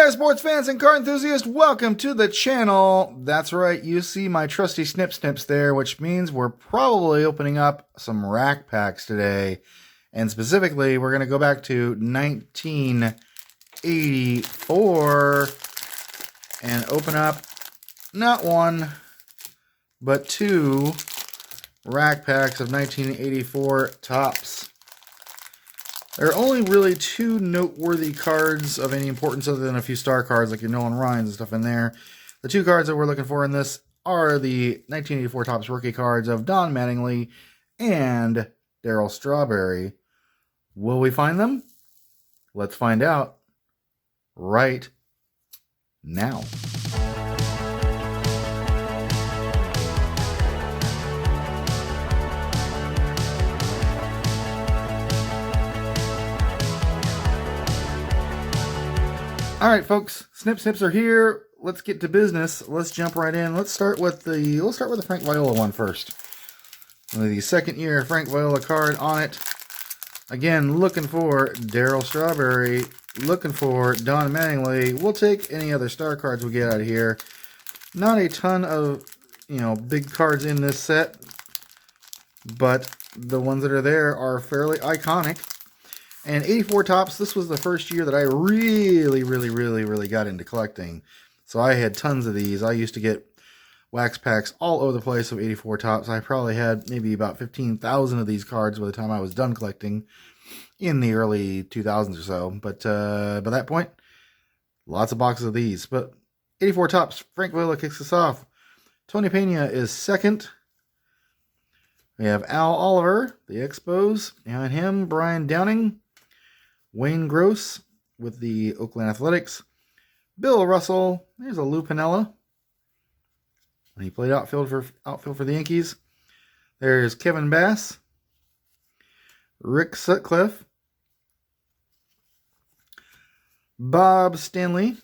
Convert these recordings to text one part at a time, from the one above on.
there, sports fans and card enthusiasts. Welcome to the channel. That's right, you see my trusty snips there, which means we're probably opening up some rack packs today. And specifically, we're going to go back to 1984 and open up not one, but two rack packs of 1984 tops. There are only really two noteworthy cards of any importance other than a few star cards like your Nolan Ryans and stuff in there. The two cards that we're looking for in this are the 1984 Topps rookie cards of Don Mattingly and Darryl Strawberry. Will we find them? Let's find out right now. All right, folks, snips are here. Let's get to business. Let's jump right in. Let's start with the Frank Viola one first. The second year Frank Viola card on it. Again, looking for Darryl Strawberry, looking for Don Mattingly. We'll take any other star cards we get out of here. Not a ton of, big cards in this set, but the ones that are there are fairly iconic. And 84 Topps, this was the first year that I really got into collecting. So I had tons of these. I used to get wax packs all over the place of 84 Topps. I probably had maybe about 15,000 of these cards by the time I was done collecting in the early 2000s or so. But by that point, lots of boxes of these. But 84 Topps, Frank Viola kicks us off. Tony Pena is second. We have Al Oliver, the Expos. Behind him, Brian Downing. Wayne Gross with the Oakland Athletics. Bill Russell. There's a Lou Piniella. He played outfield for the Yankees. There's Kevin Bass. Rick Sutcliffe. Bob Stanley.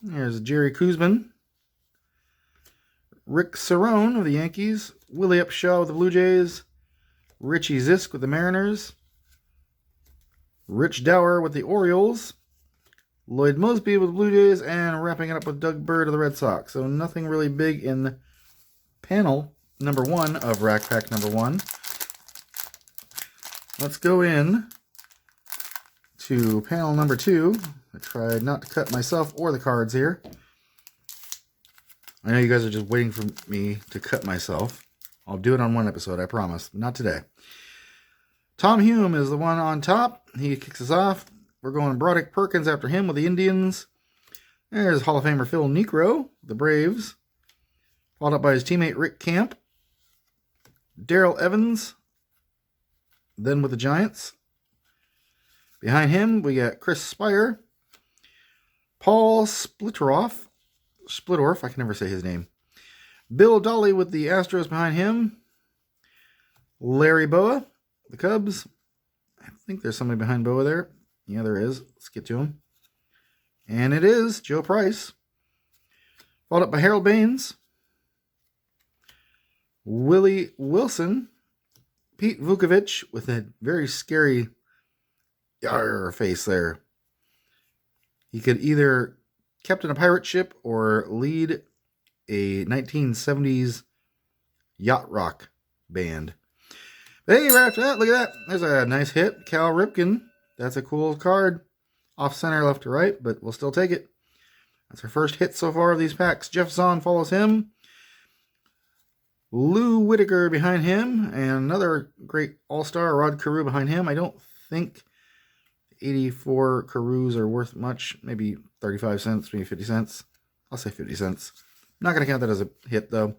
There's Jerry Koosman. Rick Cerrone of the Yankees. Willie Upshaw with the Blue Jays. Richie Zisk with the Mariners. Rich Dower with the Orioles, Lloyd Mosby with the Blue Jays, and wrapping it up with Doug Bird of the Red Sox. So nothing really big in panel number one of rack pack number one. Let's go in to panel number two. I tried not to cut myself or the cards here. I know you guys are just waiting for me to cut myself. I'll do it on one episode, I promise. Not today. Tom Hume is the one on top. He kicks us off. We're going Broderick Perkins after him with the Indians. There's Hall of Famer Phil Niekro, the Braves. Followed up by his teammate Rick Camp. Darrell Evans, then with the Giants. Behind him, we got Chris Spire. Paul Splittorff, I can never say his name. Bill Dolly with the Astros behind him. Larry Boa, the Cubs. I think there's somebody behind Boa there. Yeah, there is. Let's get to him. And it is Joe Price. Followed up by Harold Baines. Willie Wilson. Pete Vukovich with a very scary face there. He could either captain a pirate ship or lead a 1970s yacht rock band. Hey, right after that, look at that. There's a nice hit. Cal Ripken. That's a cool card. Off center, left to right, but we'll still take it. That's our first hit so far of these packs. Jeff Zahn follows him. Lou Whitaker behind him. And another great all-star, Rod Carew behind him. I don't think 84 Carews are worth much. Maybe 35 cents, maybe 50 cents. I'll say 50 cents. I'm not going to count that as a hit, though.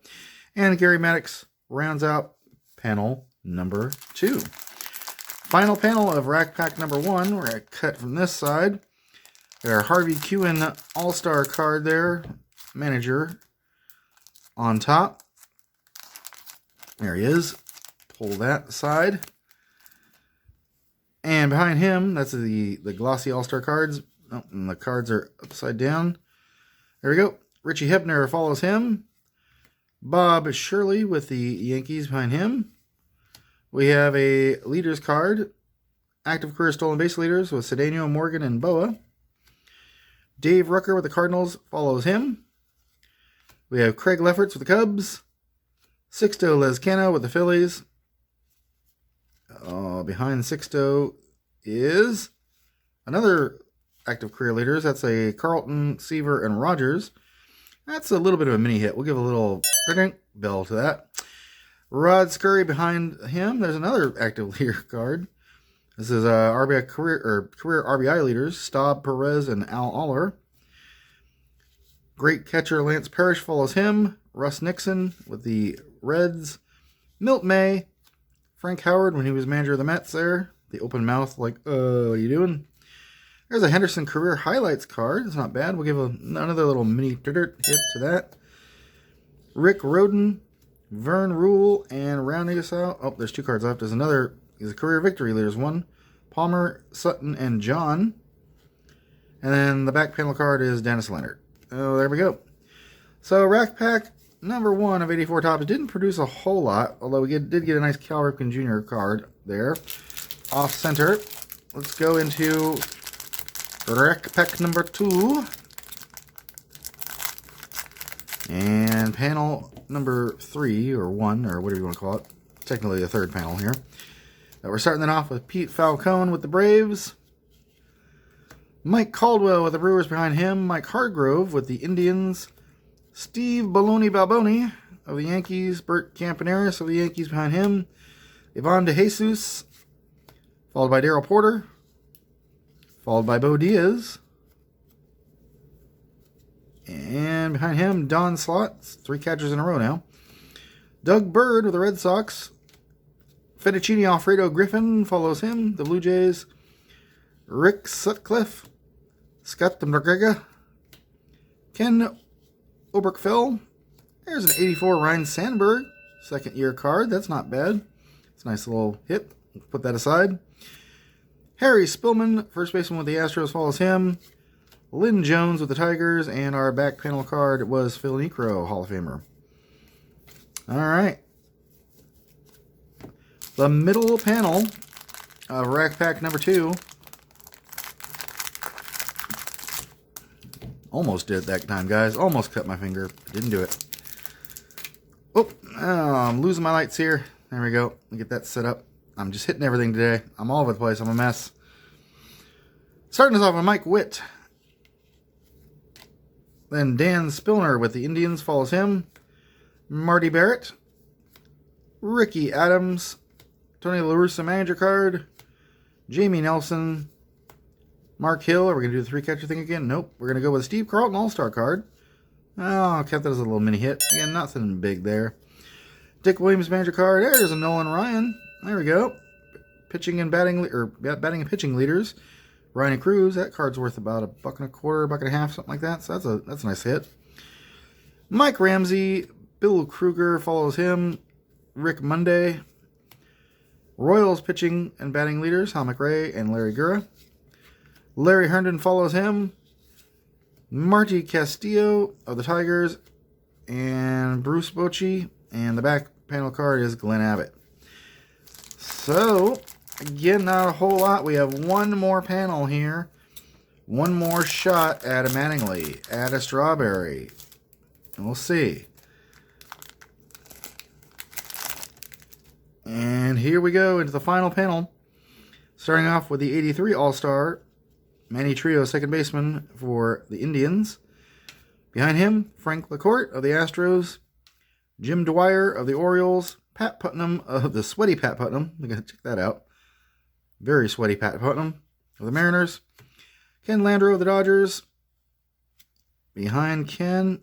And Gary Maddox rounds out panel number two. Final panel of rack pack number one. We're going to cut from this side. Got our Harvey Kuhn all-star card there. Manager on top. There he is. Pull that aside. And behind him, that's the glossy all-star cards. Oh, and the cards are upside down. There we go. Richie Hebner follows him. Bob Shirley with the Yankees behind him. We have a leaders card. Active career stolen base leaders with Cedeno, Morgan, and Boa. Dave Rucker with the Cardinals follows him. We have Craig Lefferts with the Cubs. Sixto Lezcano with the Phillies. Behind Sixto is another active career leaders. That's a Carlton, Seaver, and Rogers. That's a little bit of a mini hit. We'll give a little bell to that. Rod Scurry behind him. There's another active leader card. This is RBI career RBI leaders, Staub Perez and Al Aller. Great catcher Lance Parrish follows him. Russ Nixon with the Reds. Milt May. Frank Howard when he was manager of the Mets there. The open mouth like, what are you doing? There's a Henderson career highlights card. It's not bad. We'll give another little mini hit to that. Rick Roden, Vern Rule, and rounding us out. Oh, there's 2 cards left. There's a career victory leaders one. Palmer, Sutton, and John. And then the back panel card is Dennis Leonard. Oh, there we go. So Rack Pack number 1 of 84 Topps didn't produce a whole lot, although we did get a nice Cal Ripken Jr. card there. Off center. Let's go into Rack Pack number 2. And panel number 3, or 1, or whatever you want to call it. Technically the third panel here. We're starting that off with Pete Falcone with the Braves. Mike Caldwell with the Brewers behind him. Mike Hargrove with the Indians. Steve Baloney Balboni of the Yankees. Bert Campaneris of the Yankees behind him. Ivan DeJesus. Followed by Darryl Porter. Followed by Bo Diaz. And behind him, Don Slott. 3 catchers in a row now. Doug Bird with the Red Sox. Fettuccine Alfredo Griffin follows him. The Blue Jays. Rick Sutcliffe. Scott McGregor. Ken Oberkfell. There's an 84 Ryan Sandberg. Second year card. That's not bad. It's a nice little hit. Put that aside. Harry Spillman, first baseman with the Astros, follows him. Lynn Jones with the Tigers. And our back panel card was Phil Niekro, Hall of Famer. All right. The middle panel of Rack Pack number 2. Almost did it that time, guys. Almost cut my finger. Didn't do it. Oh, I'm losing my lights here. There we go. Let me get that set up. I'm just hitting everything today. I'm all over the place. I'm a mess. Starting us off with Mike Witt. Then Dan Spillner with the Indians follows him. Marty Barrett. Ricky Adams. Tony La Russa manager card. Jamie Nelson. Mark Hill. Are we going to do the 3-catcher thing again? Nope. We're going to go with Steve Carlton All-Star card. Oh, I kept that as a little mini hit. Again, nothing big there. Dick Williams manager card. There's a Nolan Ryan. There we go. Pitching and batting, or batting and pitching leaders. Ryan Cruz. That card's worth about $1.25, $1.50, something like that. So that's a nice hit. Mike Ramsey. Bill Kruger follows him. Rick Monday. Royals pitching and batting leaders, Hal McRae and Larry Gura. Larry Herndon follows him. Marty Castillo of the Tigers. And Bruce Bochy. And the back panel card is Glenn Abbott. So, again, not a whole lot. We have one more panel here. One more shot at a Mattingly, at a Strawberry. And we'll see. And here we go into the final panel. Starting off with the 83 All-Star, Manny Trio, second baseman for the Indians. Behind him, Frank LaCourte of the Astros, Jim Dwyer of the Orioles, Pat Putnam of the sweaty Pat Putnam. I'm going to check that out. Very sweaty Pat Putnam of the Mariners. Ken Landreau of the Dodgers. Behind Ken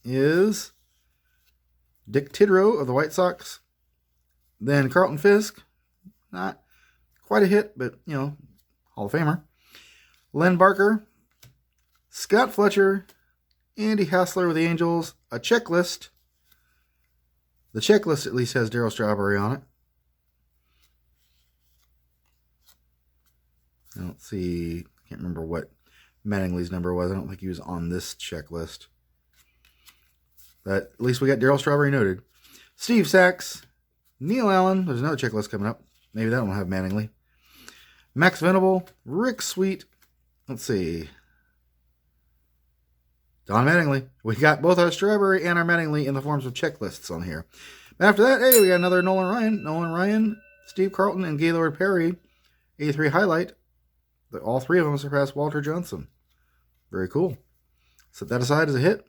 is Dick Tidrow of the White Sox. Then Carlton Fisk, not quite a hit, but, you know, Hall of Famer. Len Barker, Scott Fletcher, Andy Hassler with the Angels, a checklist. The checklist at least has Darryl Strawberry on it. I don't see, I can't remember what Mattingly's number was. I don't think he was on this checklist. But at least we got Darryl Strawberry noted. Steve Sachs, Neil Allen, there's another checklist coming up. Maybe that one will have Mattingly. Max Venable, Rick Sweet. Let's see. Don Mattingly. We got both our Strawberry and our Mattingly in the forms of checklists on here. After that, hey, we got another Nolan Ryan. Nolan Ryan, Steve Carlton, and Gaylord Perry. 83 highlight. All three of them surpassed Walter Johnson. Very cool. Set that aside as a hit.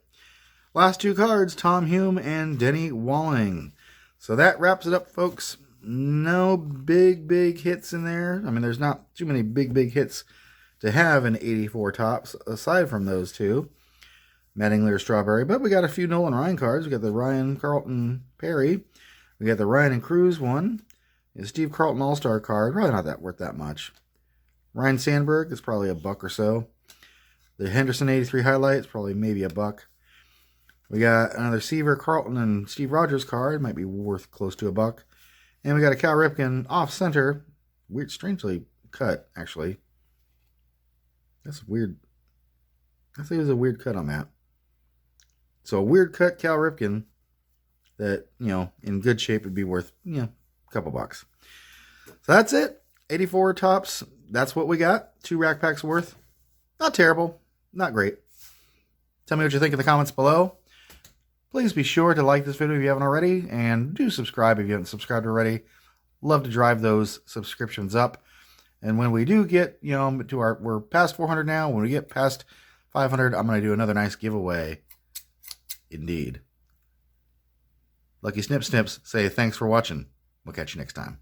Last two cards, Tom Hume and Denny Walling. So that wraps it up, folks. No big hits in there. I mean, there's not too many big hits to have in 84 tops, aside from those two. Mattingly or Strawberry. But we got a few Nolan Ryan cards. We got the Ryan Carlton Perry. We got the Ryan and Cruz one. The Steve Carlton All-Star card. Probably not that worth that much. Ryan Sandberg is probably $1 or so. The Henderson 83 highlights, probably maybe $1. We got another Seaver, Carlton, and Steve Rogers card. Might be worth close to $1. And we got a Cal Ripken off-center. Weird, strangely cut, actually. That's weird. I think it was a weird cut on that. So a weird cut Cal Ripken that, in good shape would be worth, a couple bucks. So that's it. 84 tops. That's what we got. 2 rack packs worth. Not terrible. Not great. Tell me what you think in the comments below. Please be sure to like this video if you haven't already. And do subscribe if you haven't subscribed already. Love to drive those subscriptions up. And when we do get, we're past 400 now. When we get past 500, I'm going to do another nice giveaway. Indeed. Lucky Snip Snips say thanks for watching. We'll catch you next time.